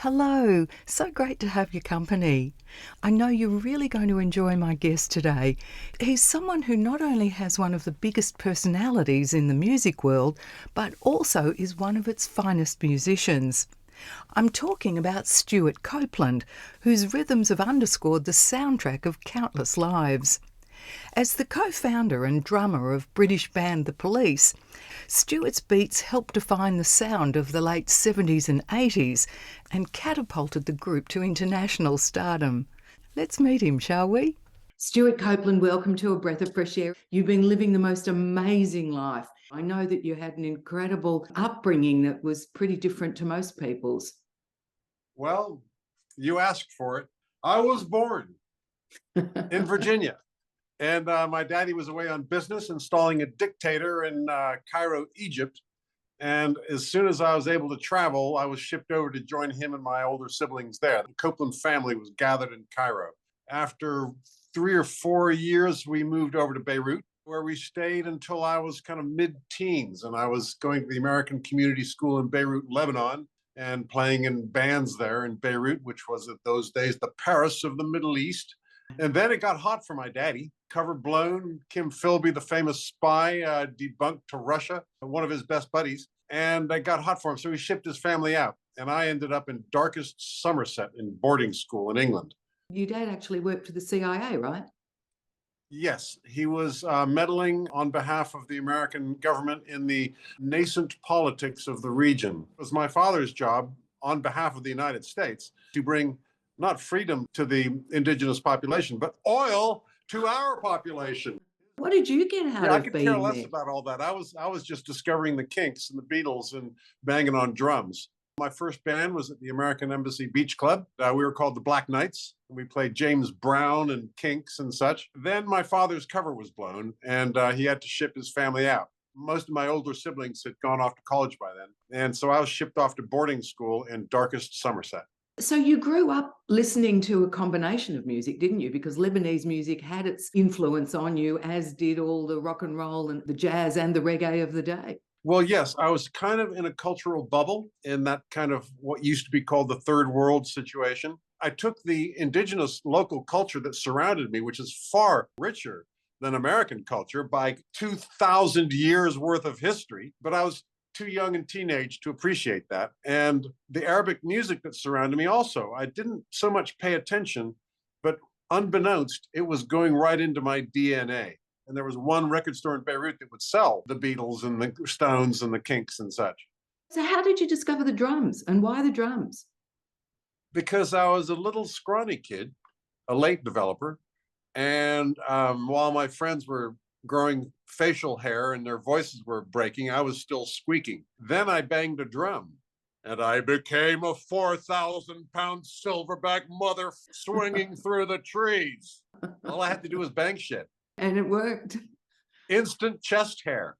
Hello, so great to have your company. I know you're really going to enjoy my guest today. He's someone who not only has one of the biggest personalities in the music world, but also is one of its finest musicians. I'm talking about Stewart Copeland, whose rhythms have underscored the soundtrack of countless lives. As the co-founder and drummer of British band The Police, Stewart's beats helped define the sound of the late 70s and 80s and catapulted the group to international stardom. Let's meet him, shall we? Stewart Copeland, welcome to A Breath of Fresh Air. You've been living the most amazing life. I know that you had an incredible upbringing that was pretty different to most people's. Well, you asked for it. I was born in Virginia, and my daddy was away on business installing a dictator in Cairo, Egypt. And as soon as I was able to travel, I was shipped over to join him and my older siblings there. The Copeland family was gathered in Cairo. After 3 or 4 years, we moved over to Beirut, where we stayed until I was kind of mid-teens. And I was going to the American Community School in Beirut, Lebanon, and playing in bands there in Beirut, which was at those days the Paris of the Middle East. And then it got hot for my daddy. Cover blown. Kim Philby, the famous spy, debunked to Russia, one of his best buddies. And it got hot for him. So he shipped his family out. And I ended up in darkest Somerset in boarding school in England. Your dad actually worked for the CIA, right? Yes, he was meddling on behalf of the American government in the nascent politics of the region. It was my father's job on behalf of the United States to bring not freedom to the indigenous population, but oil to our population. What did you get out Yeah, I of could care being less there? about all that. I was just discovering the Kinks and the Beatles and banging on drums. My first band was at the American Embassy Beach Club. We were called the Black Knights. We played James Brown and Kinks and such. Then my father's cover was blown, and he had to ship his family out. Most of my older siblings had gone off to college by then. And so I was shipped off to boarding school in darkest Somerset. So you grew up listening to a combination of music, didn't you? Because Lebanese music had its influence on you, as did all the rock and roll and the jazz and the reggae of the day. Well, yes, I was kind of in a cultural bubble in that kind of what used to be called the third world situation. I took the indigenous local culture that surrounded me, which is far richer than American culture by 2,000 years worth of history, but I was too young and teenage to appreciate that. And the Arabic music that surrounded me also, I didn't so much pay attention, but unbeknownst, it was going right into my DNA. And there was one record store in Beirut that would sell the Beatles and the Stones and the Kinks and such. So how did you discover the drums and why the drums? Because I was a little scrawny kid, a late developer. And while my friends were growing facial hair and their voices were breaking, I was still squeaking. Then I banged a drum and I became a 4,000-pound silverback mother swinging through the trees. All I had to do was bang shit. And it worked. Instant chest hair.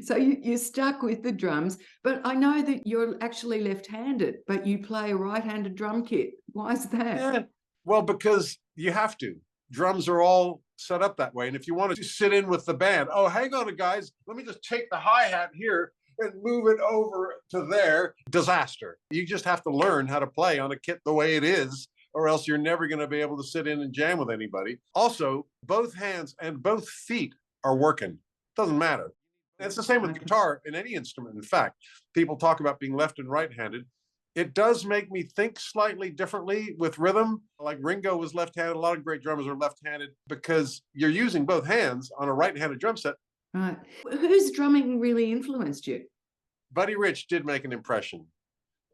So you stuck with the drums, but I know that you're actually left-handed, but you play a right-handed drum kit. Why is that? Yeah. Well, because you have to. Drums are all set up that way. And if you want to sit in with the band, oh, hang on, guys, let me just take the hi-hat here and move it over to there. Disaster. You just have to learn how to play on a kit the way it is, or else you're never going to be able to sit in and jam with anybody. Also, both hands and both feet are working. Doesn't matter. It's the same with guitar in any instrument. In fact, people talk about being left and right-handed. It does make me think slightly differently with rhythm. Like Ringo was left-handed. A lot of great drummers are left-handed because you're using both hands on a right-handed drum set. Right. Whose drumming really influenced you? Buddy Rich did make an impression,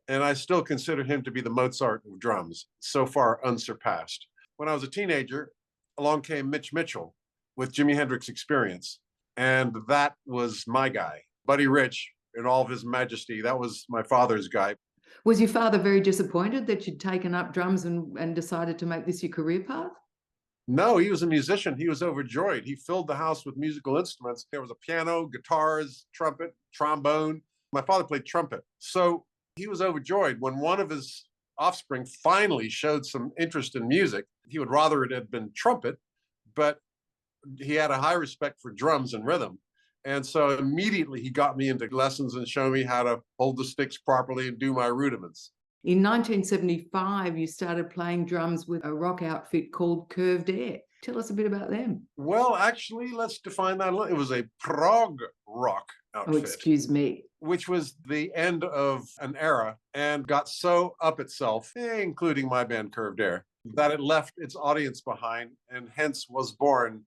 and I still consider him to be the Mozart of drums, so far unsurpassed. When I was a teenager, along came Mitch Mitchell with Jimi Hendrix Experience, and that was my guy. Buddy Rich, in all of his majesty, that was my father's guy. Was your father very disappointed that you'd taken up drums and decided to make this your career path? No, he was a musician. He was overjoyed. He filled the house with musical instruments. There was a piano, guitars, trumpet, trombone. My father played trumpet. So he was overjoyed when one of his offspring finally showed some interest in music. He would rather it had been trumpet, but he had a high respect for drums and rhythm. And so immediately he got me into lessons and showed me how to hold the sticks properly and do my rudiments. In 1975, you started playing drums with a rock outfit called Curved Air. Tell us a bit about them. Well, actually, let's define that. It was a prog rock Oh, outfit, excuse me. which was the end of an era and got so up itself, including my band Curved Air, that it left its audience behind, and hence was born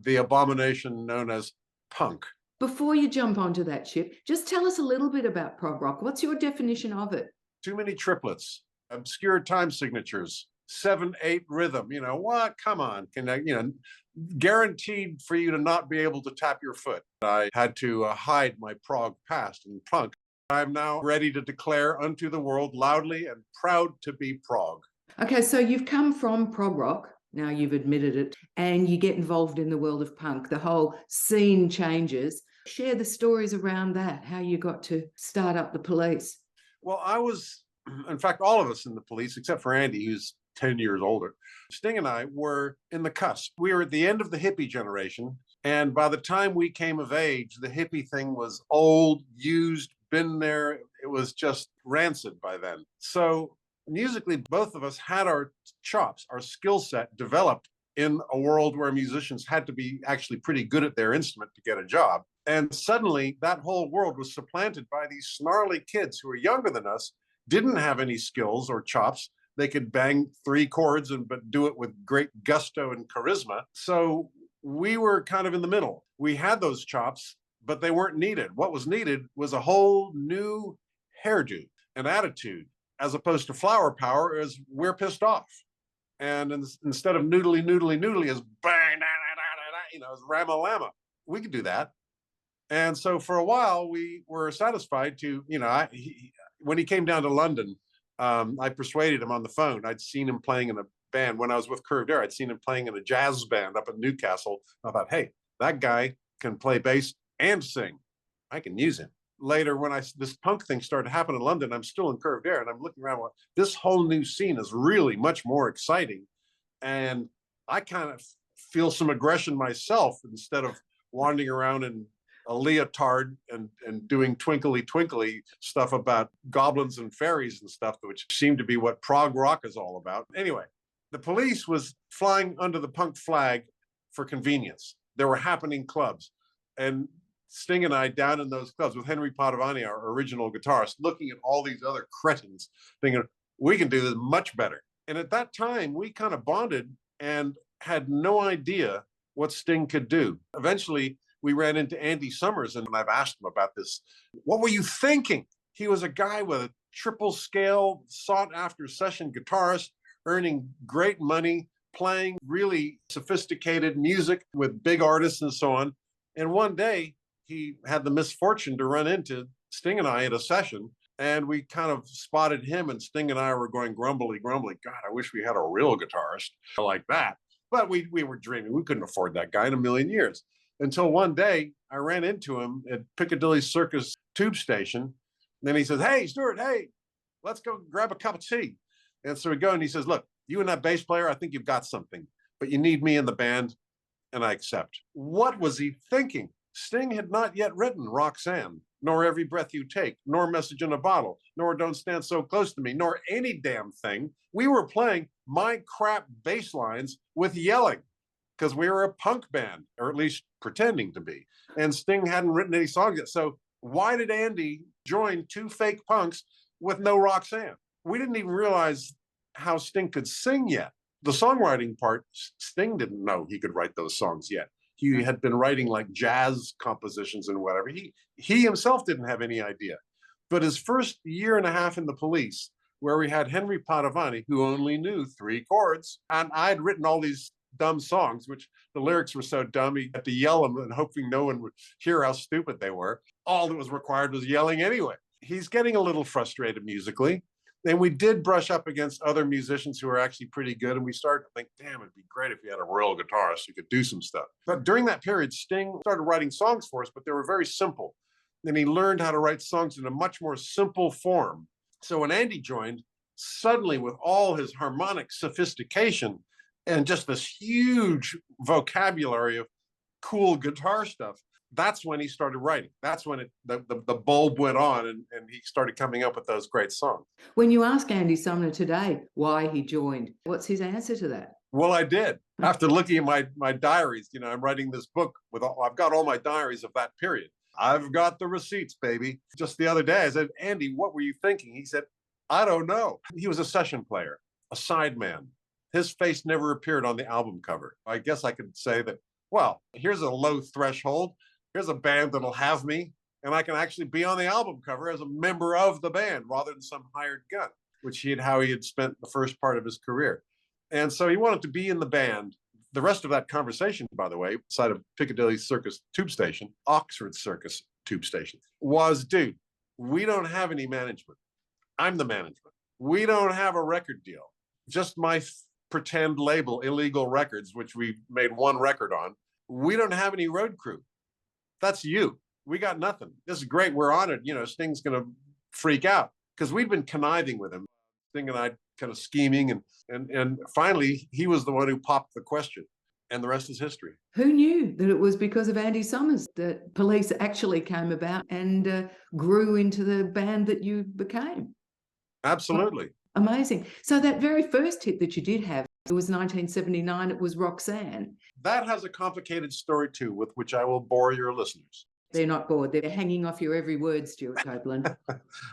the abomination known as punk. Before you jump onto that ship, just tell us a little bit about prog rock. What's your definition of it? Too many triplets, obscure time signatures, 7/8 rhythm. You know what? Come on, can I? Guaranteed for you to not be able to tap your foot. I had to hide my prog past in punk. I'm now ready to declare unto the world loudly and proud to be prog. Okay, so you've come from prog rock, now you've admitted it, and you get involved in the world of punk. The whole scene changes. Share the stories around that, how you got to start up the Police. Well, in fact, all of us in the Police, except for Andy, who's 10 years older, Sting and I were in the cusp. We were at the end of the hippie generation. And by the time we came of age, the hippie thing was old, used, been there. It was just rancid by then. So musically, both of us had our chops, our skill set developed in a world where musicians had to be actually pretty good at their instrument to get a job. And suddenly that whole world was supplanted by these snarly kids who were younger than us, didn't have any skills or chops. They could bang 3 chords but do it with great gusto and charisma. So we were kind of in the middle. We had those chops, but they weren't needed. What was needed was a whole new hairdo, an attitude, as opposed to flower power as we're pissed off. And instead of noodly, noodly, noodly as bang, as rama lama, we could do that. And so for a while, we were satisfied to, when he came down to London, I persuaded him on the phone. I'd seen him playing in a band when I was with Curved Air. I'd seen him playing in a jazz band up in Newcastle. I thought, hey, that guy can play bass and sing. I can use him. Later, when this punk thing started to happen in London, I'm still in Curved Air, and I'm looking around. Well, this whole new scene is really much more exciting, and I kind of feel some aggression myself instead of wandering around in a leotard and doing twinkly twinkly stuff about goblins and fairies and stuff, which seemed to be what prog rock is all about. Anyway, the Police was flying under the punk flag for convenience. There were happening clubs, and Sting and I down in those clubs with Henri Padovani, our original guitarist, looking at all these other cretins, thinking, we can do this much better. And at that time, we kind of bonded and had no idea what Sting could do. Eventually, we ran into Andy Summers, and I've asked him about this. What were you thinking? He was a guy with a triple scale, sought after session guitarist, earning great money, playing really sophisticated music with big artists and so on. And one day, he had the misfortune to run into Sting and I at a session, and we kind of spotted him, and Sting and I were going grumbly. God, I wish we had a real guitarist like that. But we were dreaming. We couldn't afford that guy in a million years. Until one day, I ran into him at Piccadilly Circus tube station. And then he says, hey, Stuart, hey, let's go grab a cup of tea. And so we go, and he says, look, you and that bass player, I think you've got something, but you need me in the band, and I accept. What was he thinking? Sting had not yet written Roxanne, nor Every Breath You Take, nor Message in a Bottle, nor Don't Stand So Close to Me, nor any damn thing. We were playing my crap bass lines with yelling because we were a punk band, or at least pretending to be. And Sting hadn't written any songs yet. So why did Andy join 2 fake punks with no Roxanne? We didn't even realize how Sting could sing yet. The songwriting part, Sting didn't know he could write those songs yet. He had been writing like jazz compositions and whatever. He himself didn't have any idea. But his first year and a half in the Police, where we had Henri Padovani, who only knew 3 chords, and I'd written all these dumb songs, which the lyrics were so dumb, he had to yell them and hoping no one would hear how stupid they were. All that was required was yelling anyway. He's getting a little frustrated musically. And we did brush up against other musicians who are actually pretty good. And we started to think, damn, it'd be great if we had a real guitarist who could do some stuff. But during that period, Sting started writing songs for us, but they were very simple. And he learned how to write songs in a much more simple form. So when Andy joined, suddenly with all his harmonic sophistication and just this huge vocabulary of cool guitar stuff, that's when he started writing. That's when the bulb went on, and he started coming up with those great songs. When you ask Andy Sumner today why he joined, what's his answer to that? Well, I did. After looking at my diaries, I'm writing this book I've got all my diaries of that period. I've got the receipts, baby. Just the other day, I said, Andy, what were you thinking? He said, I don't know. He was a session player, a sideman. His face never appeared on the album cover. I guess I could say that, well, here's a low threshold. Here's a band that'll have me, and I can actually be on the album cover as a member of the band rather than some hired gun, how he had spent the first part of his career. And so he wanted to be in the band. The rest of that conversation, by the way, outside of Piccadilly Circus Tube Station, Oxford Circus Tube Station, was, dude, we don't have any management. I'm the management. We don't have a record deal. Just my pretend label, Illegal Records, which we made one record on. We don't have any road crew. That's you. We got nothing. This is great. We're on it. Sting's going to freak out because we'd been conniving with him. Sting and I kind of scheming, and finally he was the one who popped the question, and the rest is history. Who knew that it was because of Andy Summers that Police actually came about and grew into the band that you became? Absolutely. Amazing. So that very first hit that you did have, it was 1979, it was Roxanne. That has a complicated story too, with which I will bore your listeners. They're not bored. They're hanging off your every word, Stewart Copeland.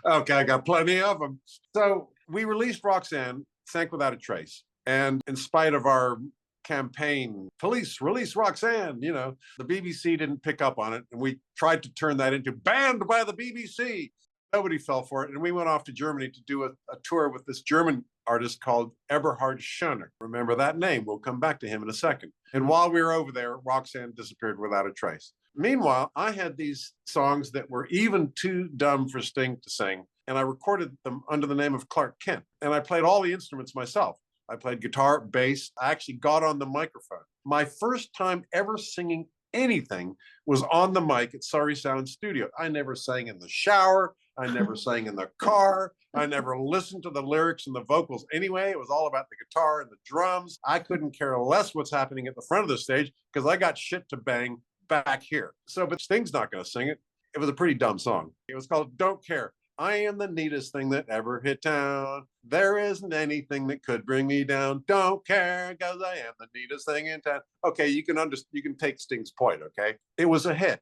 Okay, I got plenty of them. So we released Roxanne, Sank Without a Trace. And in spite of our campaign, Police, release Roxanne, the BBC didn't pick up on it. And we tried to turn that into banned by the BBC. Nobody fell for it. And we went off to Germany to do a tour with this German artist called Eberhard Schoner. Remember that name. We'll come back to him in a second. And while we were over there, Roxanne disappeared without a trace. Meanwhile, I had these songs that were even too dumb for Sting to sing, and I recorded them under the name of Clark Kent. And I played all the instruments myself. I played guitar, bass. I actually got on the microphone. My first time ever singing anything was on the mic at Sorry Sound Studio. I never sang in the shower. I never sang in the car. I never listened to the lyrics and the vocals anyway. It was all about the guitar and the drums. I couldn't care less what's happening at the front of the stage because I got shit to bang back here. But Sting's not going to sing it. It was a pretty dumb song. It was called Don't Care. I am the neatest thing that ever hit town. There isn't anything that could bring me down. Don't care, because I am the neatest thing in town. Okay, you can take Sting's point, okay? It was a hit.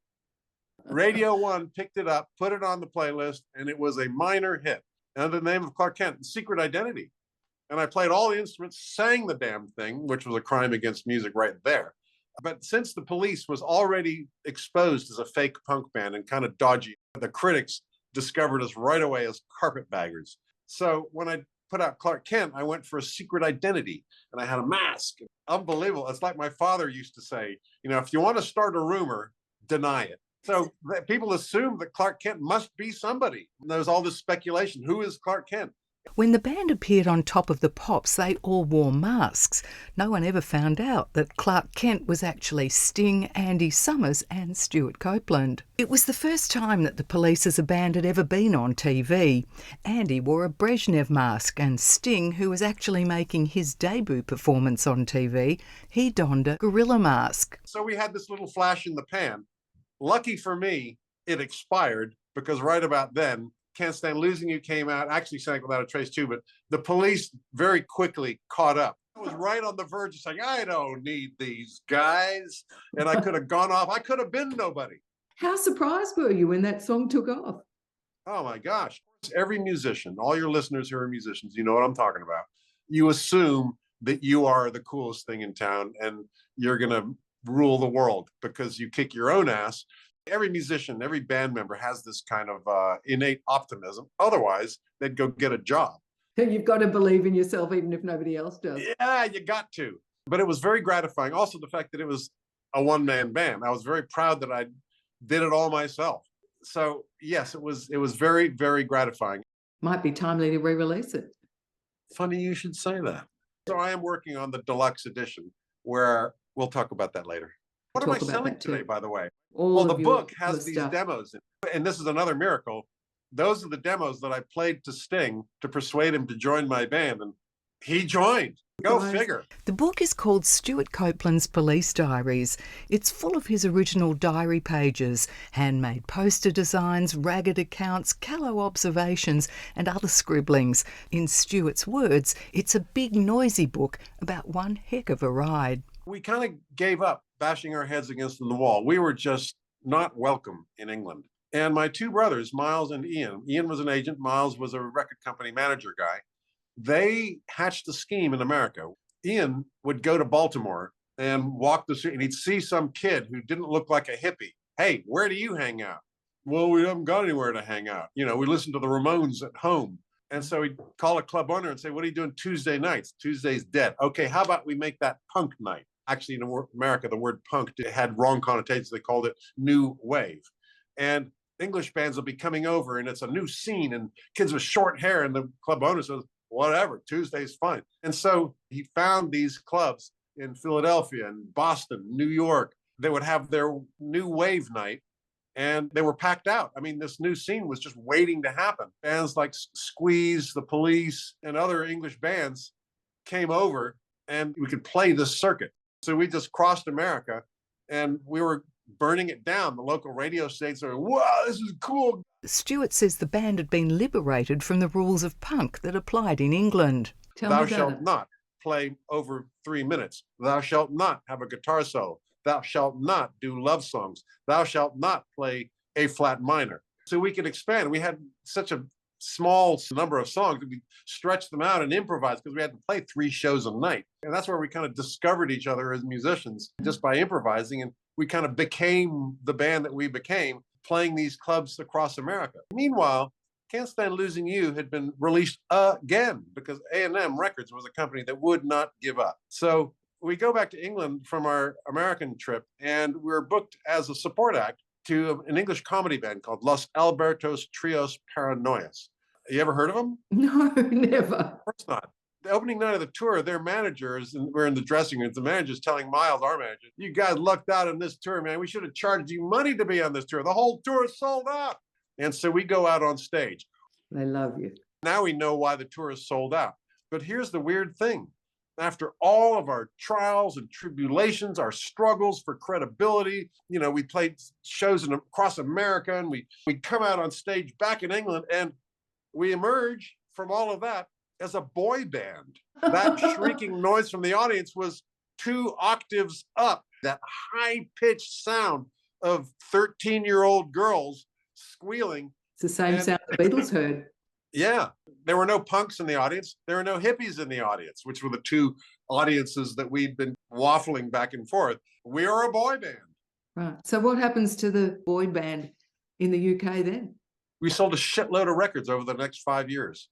Radio 1 picked it up, put it on the playlist, and it was a minor hit under the name of Clark Kent, Secret Identity. And I played all the instruments, sang the damn thing, which was a crime against music right there. But since the Police was already exposed as a fake punk band and kind of dodgy, the critics discovered us right away as carpetbaggers. So when I put out Clark Kent, I went for a secret identity, and I had a mask. Unbelievable. It's like my father used to say, if you want to start a rumor, deny it. So people assumed that Clark Kent must be somebody. And there's all this speculation. Who is Clark Kent? When the band appeared on Top of the Pops, they all wore masks. No one ever found out that Clark Kent was actually Sting, Andy Summers and Stewart Copeland. It was the first time that the Police as a band had ever been on TV. Andy wore a Brezhnev mask, and Sting, who was actually making his debut performance on TV, he donned a gorilla mask. So we had this little flash in the pan. Lucky for me, it expired because right about then, Can't Stand Losing You came out, actually Sank Without a Trace too, but the Police very quickly caught up. I was right on the verge of saying, I don't need these guys. And I could have gone off. I could have been nobody. How surprised were you when that song took off? Oh my gosh. Every musician, all your listeners who are musicians, you know what I'm talking about. You assume that you are the coolest thing in town and you're going to rule the world because you kick your own ass. Every musician, every band member has this kind of innate optimism. Otherwise, they'd go get a job. You've got to believe in yourself, even if nobody else does. Yeah, you got to. But it was very gratifying. Also, the fact that it was a one-man band. I was very proud that I did it all myself. So, yes, it was very, very gratifying. Might be timely to re-release it. Funny you should say that. So I am working on the deluxe edition, where we'll talk about that later. What am I selling today, by the way? Well, the book has these demos in it. And this is another miracle. Those are the demos that I played to Sting to persuade him to join my band. And he joined. Go figure. The book is called Stewart Copeland's Police Diaries. It's full of his original diary pages, handmade poster designs, ragged accounts, callow observations and other scribblings. In Stuart's words, it's a big noisy book about one heck of a ride. We kind of gave up bashing our heads against the wall. We were just not welcome in England. And my two brothers, Miles and Ian was an agent, Miles was a record company manager guy. They hatched a scheme in America. Ian would go to Baltimore and walk the street and he'd see some kid who didn't look like a hippie. Hey, where do you hang out? Well, we haven't got anywhere to hang out. You know, we listen to the Ramones at home. And so he'd call a club owner and say, what are you doing Tuesday nights? Tuesday's dead. Okay, how about we make that punk night? Actually, in America, the word punk had wrong connotations. They called it new wave. And English bands will be coming over and it's a new scene and kids with short hair. And the club owner says, whatever, Tuesday's fine. And so he found these clubs in Philadelphia and Boston, New York. They would have their new wave night and they were packed out. I mean, this new scene was just waiting to happen. Bands like Squeeze, The Police, and other English bands came over and we could play this circuit. So we just crossed America and we were burning it down. The local radio stations are, wow, this is cool. Stuart says the band had been liberated from the rules of punk that applied in England. Thou shalt not play over 3 minutes. Thou shalt not have a guitar solo. Thou shalt not do love songs. Thou shalt not play A flat minor. So we could expand. We had such a small number of songs that we stretched them out and improvised because we had to play 3 shows a night. And that's where we kind of discovered each other as musicians just by improvising. And we kind of became the band that we became, playing these clubs across America. Meanwhile, Can't Stand Losing You had been released again because A&M Records was a company that would not give up. So we go back to England from our American trip and we were booked as a support act to an English comedy band called Los Albertos Trios Paranoias. You ever heard of them? No, never. Of course not. The opening night of the tour, their managers, and we're in the dressing rooms, the manager's telling Miles, our manager, you guys lucked out on this tour, man. We should have charged you money to be on this tour. The whole tour is sold out. And so we go out on stage. They love you. Now we know why the tour is sold out. But here's the weird thing. After all of our trials and tribulations, our struggles for credibility, you know, we played shows across America and we come out on stage back in England and we emerge from all of that as a boy band. That shrieking noise from the audience was 2 octaves up. That high-pitched sound of 13-year-old girls squealing. It's the same sound the Beatles heard. Yeah. There were no punks in the audience. There were no hippies in the audience, which were the 2 audiences that we'd been waffling back and forth. We are a boy band. Right. So what happens to the boy band in the UK then? We sold a shitload of records over the next 5 years.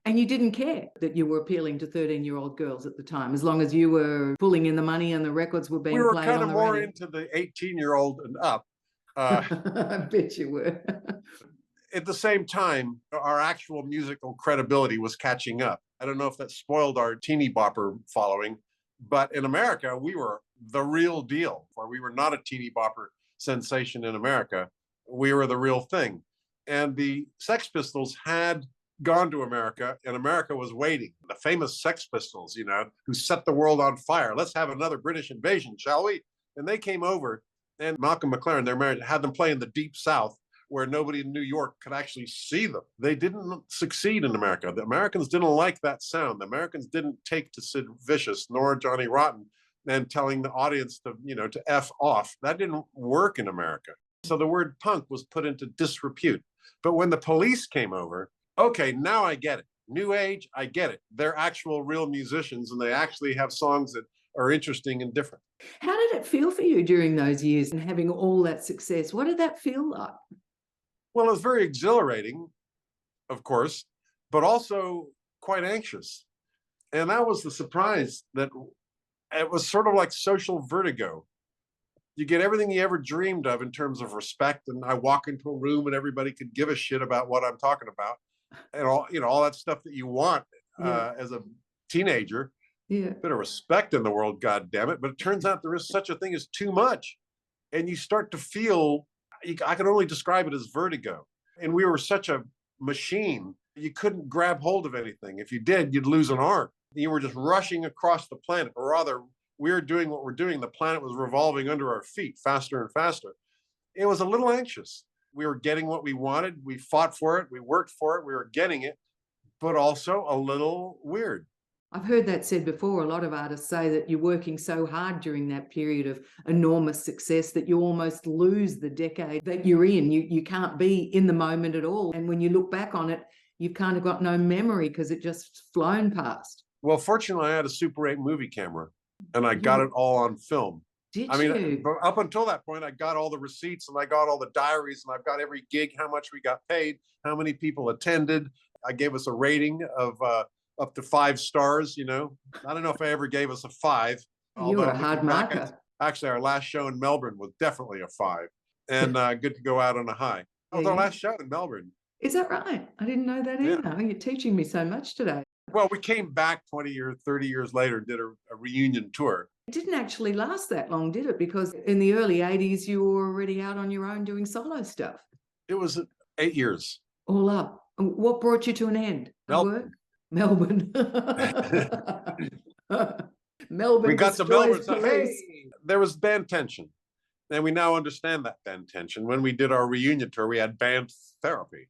And you didn't care that you were appealing to 13-year-old girls at the time, as long as you were pulling in the money and the records were being played on the radio? We were kind of more into the 18-year-old and up. I bet you were. At the same time, our actual musical credibility was catching up. I don't know if that spoiled our teeny bopper following, but in America, we were the real deal. Or we were not a teeny bopper sensation in America. We were the real thing. And the Sex Pistols had gone to America and America was waiting. The famous Sex Pistols, you know, who set the world on fire. Let's have another British invasion, shall we? And they came over and Malcolm McLaren, their manager, had them play in the Deep South where nobody in New York could actually see them. They didn't succeed in America. The Americans didn't like that sound. The Americans didn't take to Sid Vicious nor Johnny Rotten and telling the audience to, you know, to F off. That didn't work in America. So the word punk was put into disrepute. But when the Police came over, okay, now I get it. New age, I get it. They're actual real musicians and they actually have songs that are interesting and different. How did it feel for you during those years and having all that success? What did that feel like? Well, it was very exhilarating, of course, but also quite anxious. And that was the surprise, that it was sort of like social vertigo. You get everything you ever dreamed of in terms of respect. And I walk into a room and everybody could give a shit about what I'm talking about. And all, you know, all that stuff that you want as a teenager. Yeah. A bit of respect in the world, God damn it. But it turns out there is such a thing as too much. And you start to feel, I can only describe it as vertigo. And we were such a machine. You couldn't grab hold of anything. If you did, you'd lose an arm. You were just rushing across the planet, or rather, we were doing what we're doing. The planet was revolving under our feet faster and faster. It was a little anxious. We were getting what we wanted. We fought for it. We worked for it. We were getting it, but also a little weird. I've heard that said before. A lot of artists say that you're working so hard during that period of enormous success that you almost lose the decade that you're in. You can't be in the moment at all. And when you look back on it, you've kind of got no memory because it just flown past. Well, fortunately, I had a Super 8 movie camera and I got it all on film. Did I mean, you? up until that point, I got all the receipts and I got all the diaries and I've got every gig, how much we got paid, how many people attended. I gave us a rating of up to 5 stars. You know, I don't know if I ever gave us a 5. You're a hard marker. Actually, our last show in Melbourne was definitely a 5, and good to go out on a high. That was our last show in Melbourne. Is that right? I didn't know that either. Yeah. You're teaching me so much today. Well, we came back 20 or 30 years later and did a reunion tour. It didn't actually last that long, did it? Because in the early 80s, you were already out on your own doing solo stuff. It was 8 years. All up. What brought you to an end? Melbourne. Melbourne. Melbourne. We got to Melbourne. So, hey, there was band tension. And we now understand that band tension. When we did our reunion tour, we had band therapy.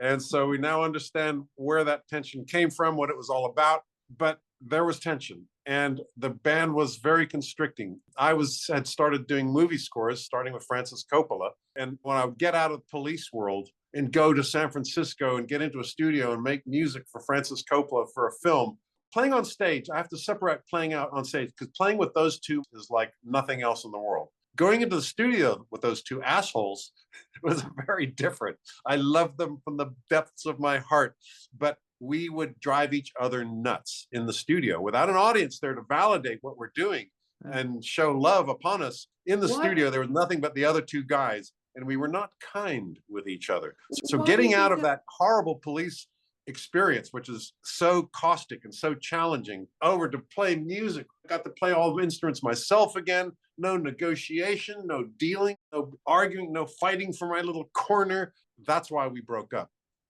And so we now understand where that tension came from, what it was all about. But there was tension. And the band was very constricting. I had started doing movie scores, starting with Francis Coppola. And when I would get out of the police world and go to San Francisco and get into a studio and make music for Francis Coppola for a film, playing on stage, I have to separate playing out on stage, because playing with those two is like nothing else in the world. Going into the studio with those two assholes was very different. I loved them from the depths of my heart, but we would drive each other nuts in the studio without an audience there to validate what we're doing and show love upon us. In the studio, there was nothing but the other two guys, and we were not kind with each other. So getting out of that horrible police experience, which is so caustic and so challenging, over to play music. I got to play all the instruments myself again. No negotiation, no dealing, no arguing, no fighting for my little corner. That's why we broke up.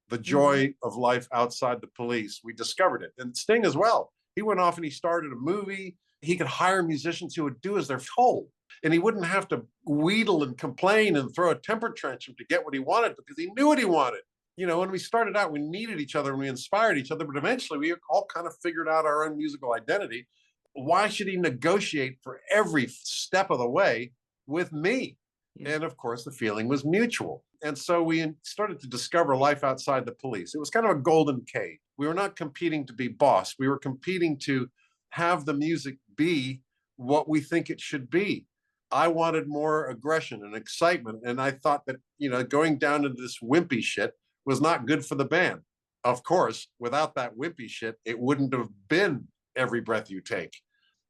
The joy of life outside the police, we discovered it. And Sting as well. He went off and he started a movie. He could hire musicians who would do as they're told. And he wouldn't have to wheedle and complain and throw a temper tantrum to get what he wanted, because he knew what he wanted. You know, when we started out, we needed each other and we inspired each other, but eventually we all kind of figured out our own musical identity. Why should he negotiate for every step of the way with me? Yeah. And of course, the feeling was mutual. And so we started to discover life outside the police. It was kind of a golden cage. We were not competing to be boss. We were competing to have the music be what we think it should be. I wanted more aggression and excitement. And I thought that, you know, going down into this wimpy shit was not good for the band. Of course, without that wimpy shit, it wouldn't have been Every Breath You Take.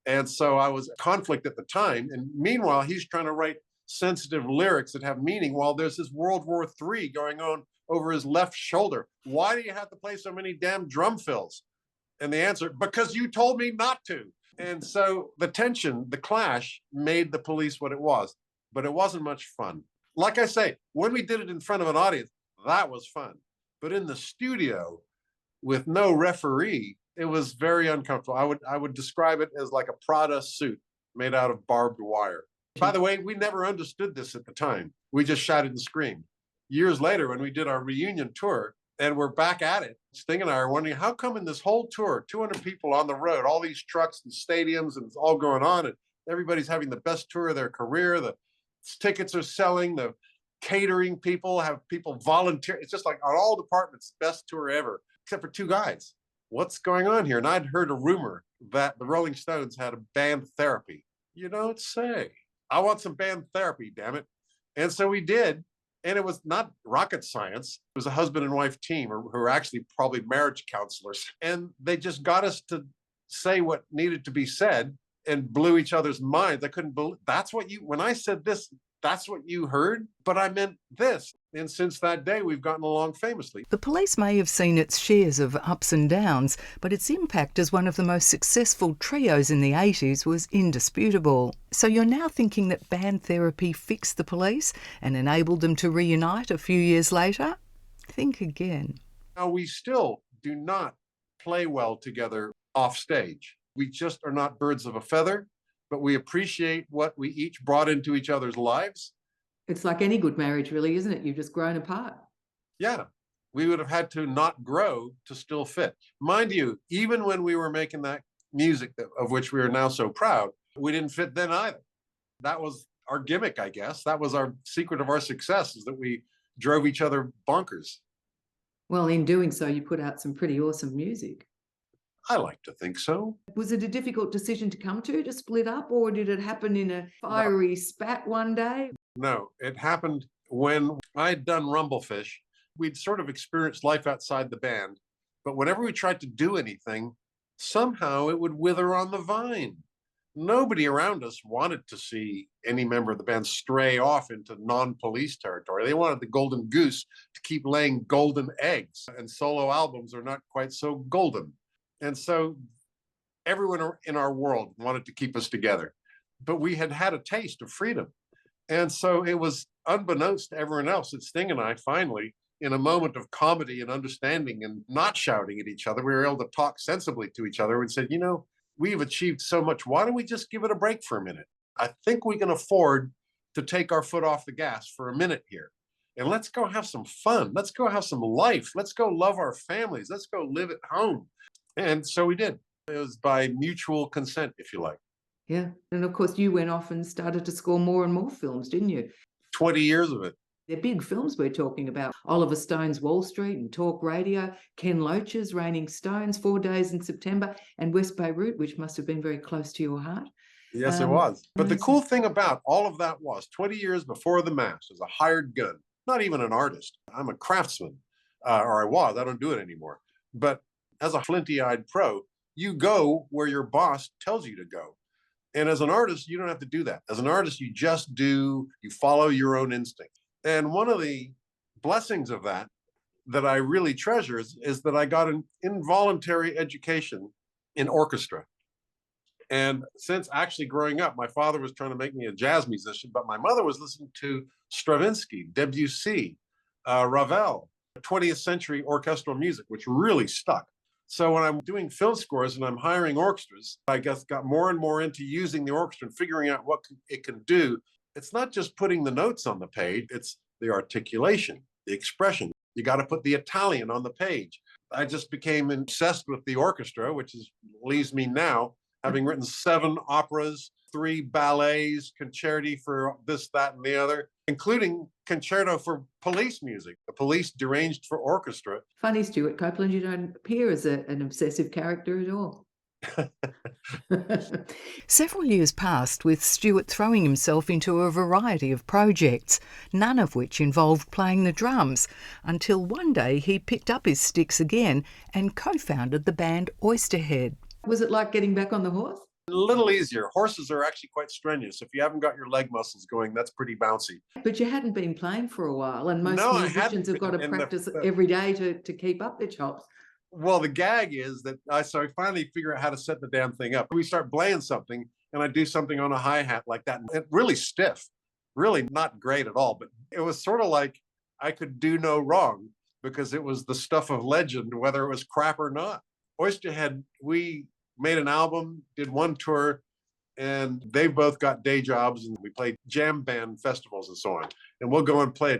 And so I was in conflict at the time. And meanwhile, he's trying to write sensitive lyrics that have meaning while there's this World War III going on over his left shoulder. Why do you have to play so many damn drum fills? And the answer, because you told me not to. And so the tension, the clash, made the police what it was, but it wasn't much fun. Like I say, when we did it in front of an audience, that was fun. But in the studio with no referee, it was very uncomfortable. I would describe it as like a Prada suit made out of barbed wire. By the way, we never understood this at the time. We just shouted and screamed. Years later, when we did our reunion tour and we're back at it, Sting and I are wondering, how come in this whole tour, 200 people on the road, all these trucks and stadiums, and it's all going on, and everybody's having the best tour of their career, the tickets are selling, the catering people have people volunteer. It's just like on all departments, best tour ever, except for 2 guys. What's going on here? And I'd heard a rumor that the Rolling Stones had a band therapy. You don't say. I want some band therapy, damn it. And so we did. And it was not rocket science. It was a husband and wife team who were actually probably marriage counselors. And they just got us to say what needed to be said and blew each other's minds. I couldn't believe, when I said this, that's what you heard, but I meant this. And since that day, we've gotten along famously. The Police may have seen its shares of ups and downs, but its impact as one of the most successful trios in the 80s was indisputable. So you're now thinking that band therapy fixed the Police and enabled them to reunite a few years later? Think again. Now, we still do not play well together off stage. We just are not birds of a feather, but we appreciate what we each brought into each other's lives. It's like any good marriage, really, isn't it? You've just grown apart. Yeah, we would have had to not grow to still fit. Mind you, even when we were making that music of which we are now so proud, we didn't fit then either. That was our gimmick, I guess. That was our secret of our success, is that we drove each other bonkers. Well, in doing so, you put out some pretty awesome music. I like to think so. Was it a difficult decision to come to split up, or did it happen in a fiery spat one day? No, it happened when I'd done Rumblefish. We'd sort of experienced life outside the band, but whenever we tried to do anything, somehow it would wither on the vine. Nobody around us wanted to see any member of the band stray off into non-police territory. They wanted the golden goose to keep laying golden eggs, and solo albums are not quite so golden. And so everyone in our world wanted to keep us together, but we had had a taste of freedom. And so it was unbeknownst to everyone else that Sting and I finally, in a moment of comedy and understanding and not shouting at each other, we were able to talk sensibly to each other and said, you know, we've achieved so much. Why don't we just give it a break for a minute? I think we can afford to take our foot off the gas for a minute here. And let's go have some fun. Let's go have some life. Let's go love our families. Let's go live at home. And so we did. It was by mutual consent, if you like. Yeah. And of course, you went off and started to score more and more films, didn't you? 20 years of it. They're big films we're talking about. Oliver Stone's Wall Street and Talk Radio, Ken Loach's Raining Stones, 4 Days in September, and West Beirut, which must have been very close to your heart. Yes, it was. But the cool thing about all of that was 20 years before the Mass, as a hired gun, not even an artist. I'm a craftsman, or I was. I don't do it anymore. But as a flinty-eyed pro, you go where your boss tells you to go. And as an artist, you don't have to do that. As an artist, you just do, you follow your own instinct. And one of the blessings of that I really treasure is that I got an involuntary education in orchestra. And since actually growing up, my father was trying to make me a jazz musician, but my mother was listening to Stravinsky, Debussy, Ravel, 20th century orchestral music, which really stuck. So when I'm doing film scores and I'm hiring orchestras, I guess got more and more into using the orchestra and figuring out what it can do. It's not just putting the notes on the page, it's the articulation, the expression. You got to put the Italian on the page. I just became obsessed with the orchestra, which leaves me now having written 7 operas, 3 ballets, concerti for this, that, and the other, including concerto for police music, the police deranged for orchestra. Funny, Stewart Copeland, you don't appear as an obsessive character at all. Several years passed with Stuart throwing himself into a variety of projects, none of which involved playing the drums, until one day he picked up his sticks again and co-founded the band Oysterhead. Was it like getting back on the horse? A little easier. Horses are actually quite strenuous. If you haven't got your leg muscles going, that's pretty bouncy. But you hadn't been playing for a while, and most musicians have got to practice every day to keep up their chops. Well, the gag is that I finally figure out how to set the damn thing up. We start playing something, and I do something on a hi-hat like that. And really stiff, really not great at all. But it was sort of like I could do no wrong because it was the stuff of legend, whether it was crap or not. Oysterhead, we made an album, did 1 tour, and they both got day jobs, and we played jam band festivals and so on. And we'll go and play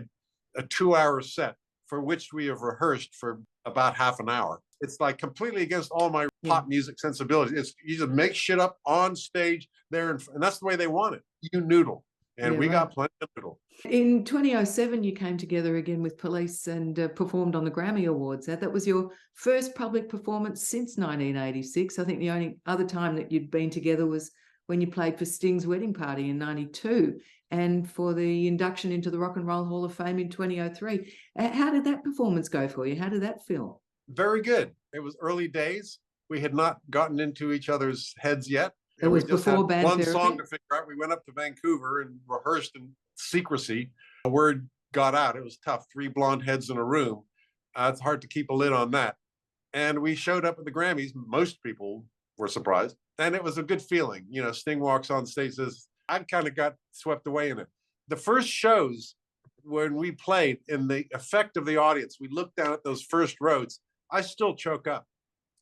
a 2-hour set for which we have rehearsed for about half an hour. It's like completely against all my pop music sensibilities. You just make shit up on stage there, and that's the way they want it. You noodle. And we got plenty of noodle. In 2007, you came together again with Police and performed on the Grammy Awards. That was your first public performance since 1986. I think the only other time that you'd been together was when you played for Sting's wedding party in 92 and for the induction into the Rock and Roll Hall of Fame in 2003. How did that performance go for you? How did that feel? Very good. It was early days. We had not gotten into each other's heads yet. It was before band one therapy? Song to figure out. We went up to Vancouver and rehearsed in secrecy. The word got out. It was tough. 3 blonde heads in a room. It's hard to keep a lid on that. And we showed up at the Grammys. Most people were surprised. And it was a good feeling. You know, Sting walks on stage, says, I kind of got swept away in it. The first shows when we played, in the effect of the audience, we looked down at those first rows, I still choke up.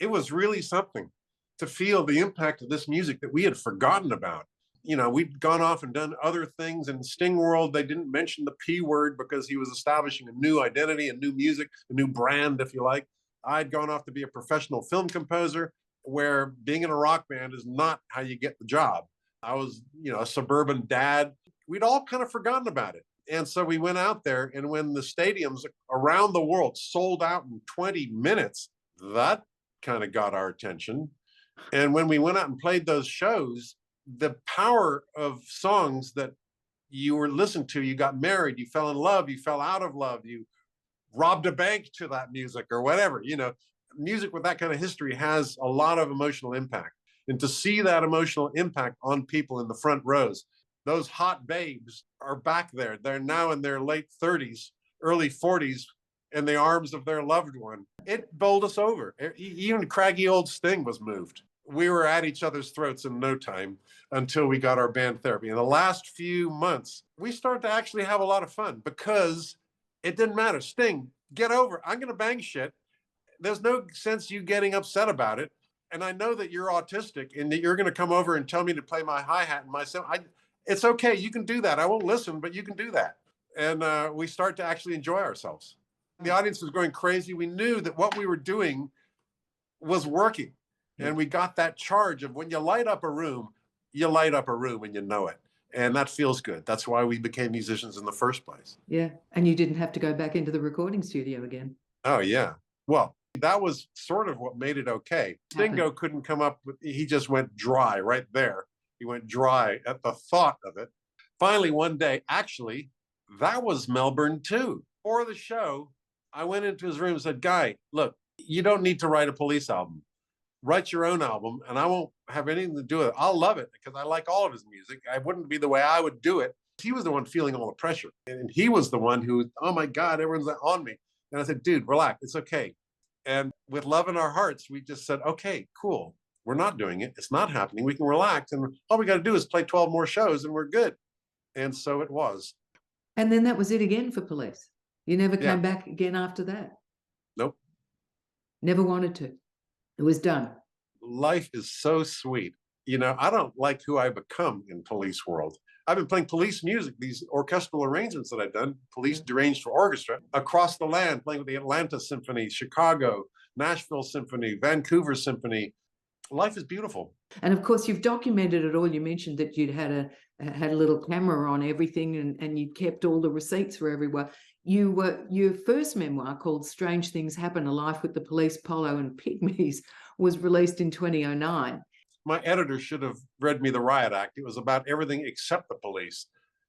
It was really something. to feel the impact of this music that we had forgotten about. You know, we'd gone off and done other things. In Sting world, they didn't mention the P word because he was establishing a new identity, a new music, a new brand, if you like. I'd gone off to be a professional film composer, where being in a rock band is not how you get the job. I was, you know, a suburban dad. We'd all kind of forgotten about it. And so we went out there, and when the stadiums around the world sold out in 20 minutes, that kind of got our attention. And when we went out and played those shows, the power of songs that you were listening to, you got married, you fell in love, you fell out of love, you robbed a bank to that music or whatever, you know, music with that kind of history has a lot of emotional impact. And to see that emotional impact on people in the front rows, those hot babes are back there. They're now in their late 30s, early 40s, in the arms of their loved one. It bowled us over. Even craggy old Sting was moved. We were at each other's throats in no time until we got our band therapy. In the last few months, we started to actually have a lot of fun because it didn't matter. Sting, get over it. I'm going to bang shit. There's no sense you getting upset about it. And I know that you're autistic and that you're going to come over and tell me to play my hi-hat and my it's okay. You can do that. I won't listen, but you can do that. And we start to actually enjoy ourselves. The audience was going crazy. We knew that what we were doing was working. And we got that charge of when you light up a room, you light up a room and you know it. And that feels good. That's why we became musicians in the first place. Yeah. And you didn't have to go back into the recording studio again. Oh, yeah. Well, that was sort of what made it okay. Stingo couldn't come up with, he just went dry right there. He went dry at the thought of it. Finally, one day, actually, that was Melbourne too. For the show, I went into his room and said, Guy, look, you don't need to write a Police album. Write your own album, and I won't have anything to do with it. I'll love it because I like all of his music. I wouldn't be the way I would do it. He was the one feeling all the pressure. And he was the one who, oh my God, everyone's on me. And I said, dude, relax, it's okay. And with love in our hearts, we just said, okay, cool. We're not doing it. It's not happening. We can relax. And all we got to do is play 12 more shows and we're good. And so it was. And then that was it again for Police. You never came back again after that? Nope. Never wanted to. It was done. Life is so sweet. You know, I don't like who I become in Police world. I've been playing Police music, these orchestral arrangements that I've done, Police arranged for orchestra, across the land, playing with the Atlanta Symphony, Chicago, Nashville Symphony, Vancouver Symphony. Life is beautiful. And of course, you've documented it all. You mentioned that you'd had a little camera on everything and you'd kept all the receipts for everywhere. Your first memoir, called Strange Things Happen, A Life with the Police, Polo and Pygmies, was released in 2009. My editor should have read me the Riot Act. It was about everything except the police.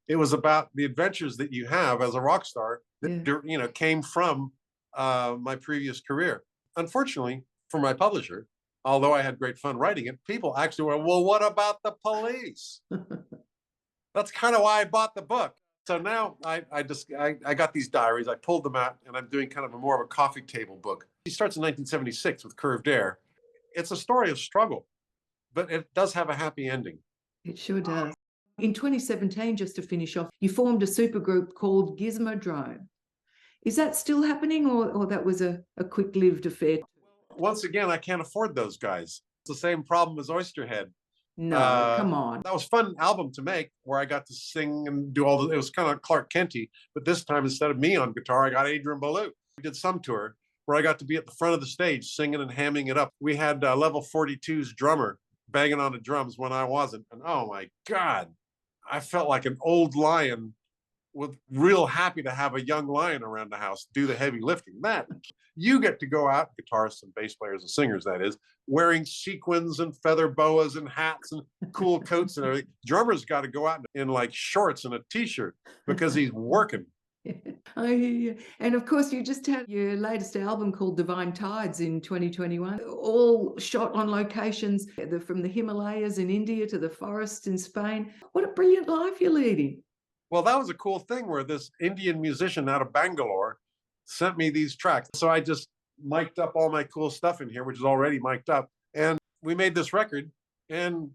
It was about the adventures that you have as a rock star that came from my previous career. Unfortunately, for my publisher, although I had great fun writing it, people actually were, well, what about the police? That's kind of why I bought the book. So now I got these diaries, I pulled them out, and I'm doing kind of more of a coffee table book. He starts in 1976 with Curved Air. It's a story of struggle, but it does have a happy ending. It sure does. In 2017, just to finish off, you formed a supergroup called Gizmodrome. Is that still happening, or that was a quick-lived affair? Once again, I can't afford those guys. It's the same problem as Oysterhead. No, come on. That was a fun album to make, where I got to sing and do all it was kind of Clark Kenty, but this time, instead of me on guitar, I got Adrian Belew. We did some tour where I got to be at the front of the stage singing and hamming it up. We had Level 42's drummer banging on the drums when I wasn't. And oh my God, I felt like an old lion, with real happy to have a young lion around the house do the heavy lifting. That you get to go out, guitarists and bass players and singers, that is, wearing sequins and feather boas and hats and cool coats and everything. Drummers got to go out in like shorts and a t-shirt because he's working. I hear you. And of course, you just had your latest album called Divine Tides in 2021, all shot on locations from the Himalayas in India to the forests in Spain. What a brilliant life you're leading. Well, that was a cool thing where this Indian musician out of Bangalore sent me these tracks. So I just mic'd up all my cool stuff in here, which is already mic'd up. And we made this record, and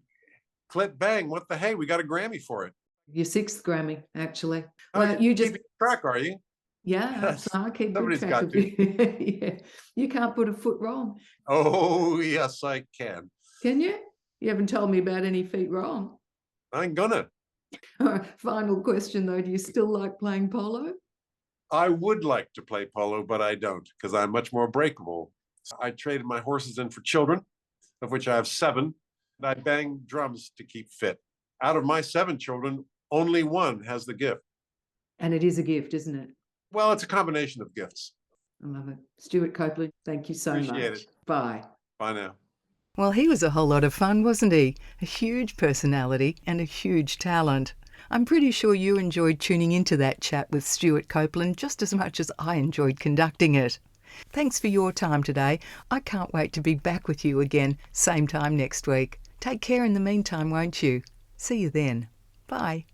clip bang, what the hey, we got a Grammy for it. Your 6th Grammy, actually. Well, you just keep track, are you? Yeah, Yes. I keep Somebody's track got of to. you. Yeah. You can't put a foot wrong. Oh, yes, I can. Can you? You haven't told me about any feet wrong. I ain't gonna. Final question, though. Do you still like playing polo? I would like to play polo, but I don't because I'm much more breakable. I traded my horses in for children, of which I have 7. And I bang drums to keep fit. Out of my 7 children, only 1 has the gift. And it is a gift, isn't it? Well, it's a combination of gifts. I love it. Stuart Copeland, thank you so Appreciate much. it. Bye. Bye now. Well, he was a whole lot of fun, wasn't he? A huge personality and a huge talent. I'm pretty sure you enjoyed tuning into that chat with Stewart Copeland just as much as I enjoyed conducting it. Thanks for your time today. I can't wait to be back with you again, same time next week. Take care in the meantime, won't you? See you then. Bye.